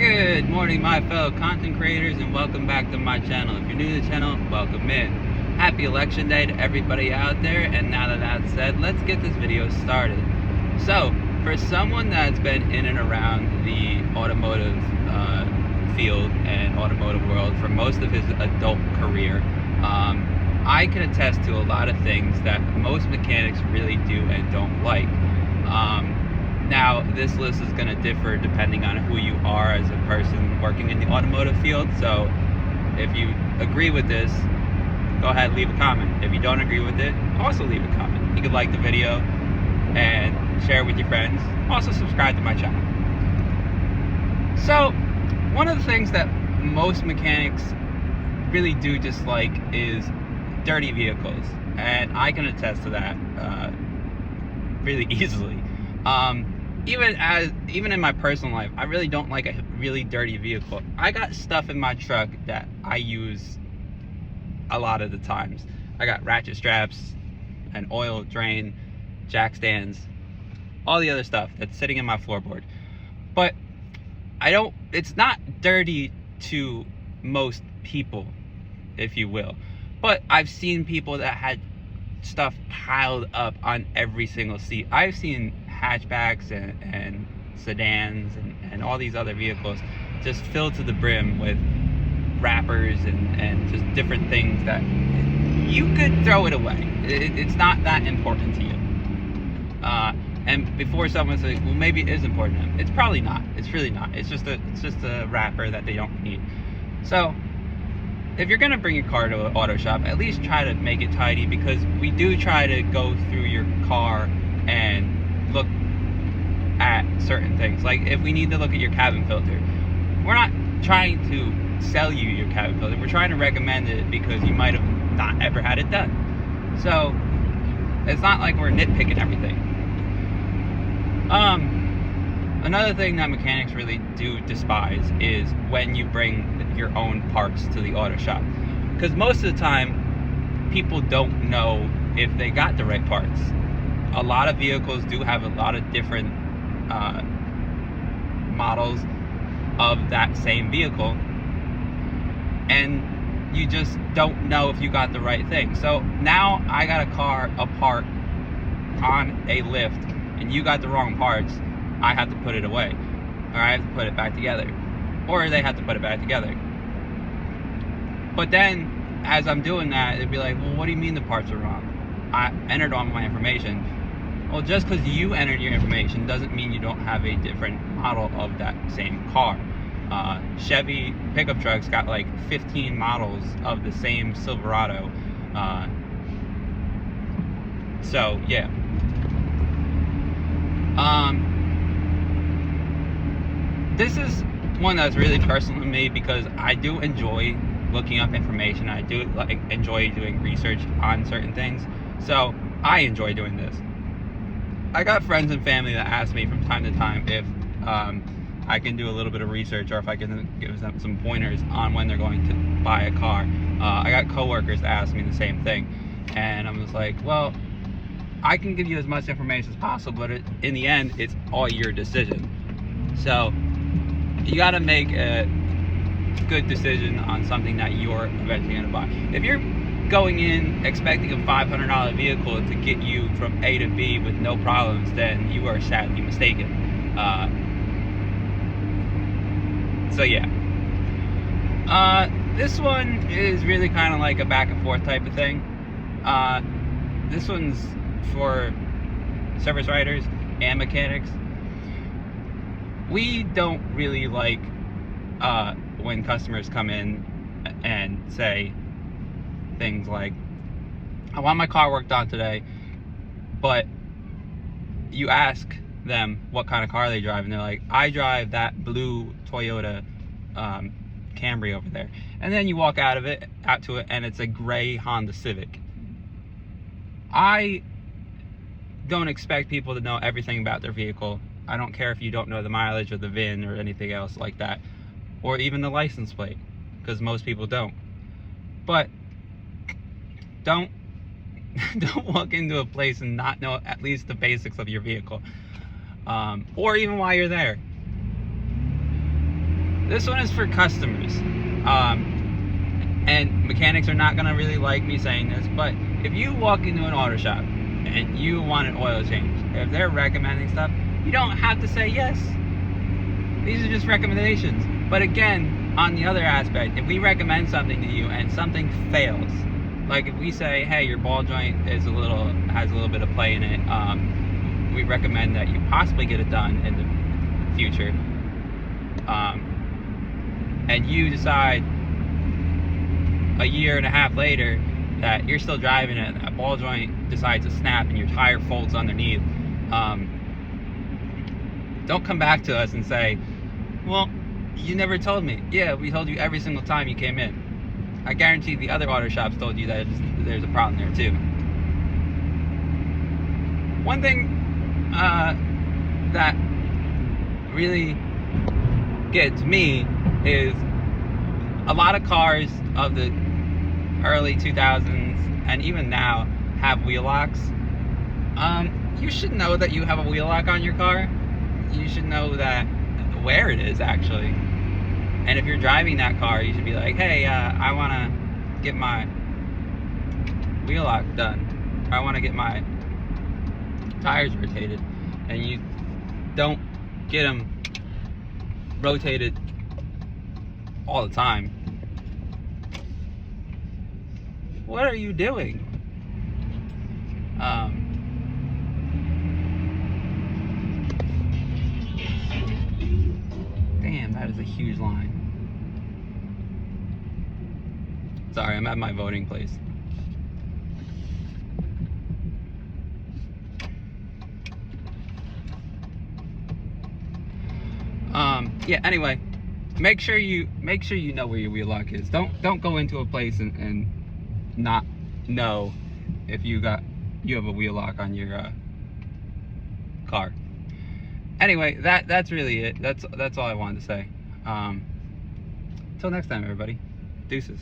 Good morning, my fellow content creators, and welcome back to my channel. If you're new to the channel, welcome in. Happy election day to everybody out there, and now that that's said, let's get this video started. So, for someone that's been in and around the automotive field and automotive world for most of his adult career, I can attest to a lot of things that most mechanics really do and don't like. Now, this list is going to differ depending on who you are as a person working in the automotive field. So, if you agree with this, go ahead and leave a comment. If you don't agree with it, also leave a comment. You can like the video and share it with your friends. Also, subscribe to my channel. So, one of the things that most mechanics really do dislike is dirty vehicles, and I can attest to that really easily. Even in my personal life, I really don't like a really dirty vehicle. I got stuff in my truck that I use a lot of the times. I got ratchet straps, an oil drain, jack stands, all the other stuff that's sitting in my floorboard. But it's not dirty to most people, if you will. But I've seen people that had stuff piled up on every single seat. I've seen hatchbacks and sedans and all these other vehicles just filled to the brim with wrappers and just different things that you could throw it away. It's not that important to you. And before someone says, well, maybe it is important to them, it's probably not. It's really not. It's just a wrapper that they don't need. So if you're gonna bring your car to an auto shop, at least try to make it tidy, because we do try to go through your car and look at certain things. Like if we need to look at your cabin filter, we're not trying to sell you your cabin filter. We're trying to recommend it because you might have not ever had it done. So it's not like we're nitpicking everything. Another thing that mechanics really do despise is when you bring your own parts to the auto shop, because most of the time people don't know if they got the right parts. A lot of vehicles do have a lot of different models of that same vehicle, and you just don't know if you got the right thing. So now I got a car apart on a lift and you got the wrong parts, I have to put it away, or I have to put it back together, or they have to put it back together. But then as I'm doing that, it'd be like, well, what do you mean the parts are wrong? I entered all my information. Well, just because you entered your information doesn't mean you don't have a different model of that same car. Chevy pickup trucks got like 15 models of the same Silverado. So yeah. This is one that's really personal to me because I do enjoy looking up information. I do enjoy doing research on certain things. So I enjoy doing this. I got friends and family that ask me from time to time if I can do a little bit of research, or if I can give them some pointers on when they're going to buy a car. I got coworkers that ask me the same thing, and I'm just like, well, I can give you as much information as possible, but in the end, it's all your decision. So you got to make a good decision on something that you're eventually going to buy. If you're going in expecting a $500 vehicle to get you from A to B with no problems, then you are sadly mistaken. So yeah. This one is really kind of like a back and forth type of thing. This one's for service writers and mechanics. We don't really like when customers come in and say things like, I want my car worked on today, but you ask them what kind of car they drive, and they're like, I drive that blue Toyota Camry over there. And then you walk out to it, and it's a gray Honda Civic. I don't expect people to know everything about their vehicle. I don't care if you don't know the mileage or the VIN or anything else like that, or even the license plate, because most people don't. But don't walk into a place and not know at least the basics of your vehicle, or even why you're there. This one is for customers. And mechanics are not gonna really like me saying this, but if you walk into an auto shop and you want an oil change, if they're recommending stuff, you don't have to say yes. These are just recommendations. But again, on the other aspect, if we recommend something to you and something fails, like if we say, hey, your ball joint has a little bit of play in it, we recommend that you possibly get it done in the future, and you decide a year and a half later that you're still driving it, and a ball joint decides to snap and your tire folds underneath, don't come back to us and say, well, you never told me. Yeah, we told you every single time you came in. I guarantee the other auto shops told you that there's a problem there too. One thing that really gets me is a lot of cars of the early 2000s and even now have wheel locks. You should know that you have a wheel lock on your car. You should know that where it is actually. And if you're driving that car, you should be like, hey, I want to get my wheel lock done, or I want to get my tires rotated, and you don't get them rotated all the time. What are you doing? Damn, that is a huge line. Sorry, I'm at my voting place. Yeah, anyway, make sure you know where your wheel lock is. Don't go into a place and not know if you have a wheel lock on your car. Anyway, that's really it. That's all I wanted to say. Till next time, everybody. Deuces.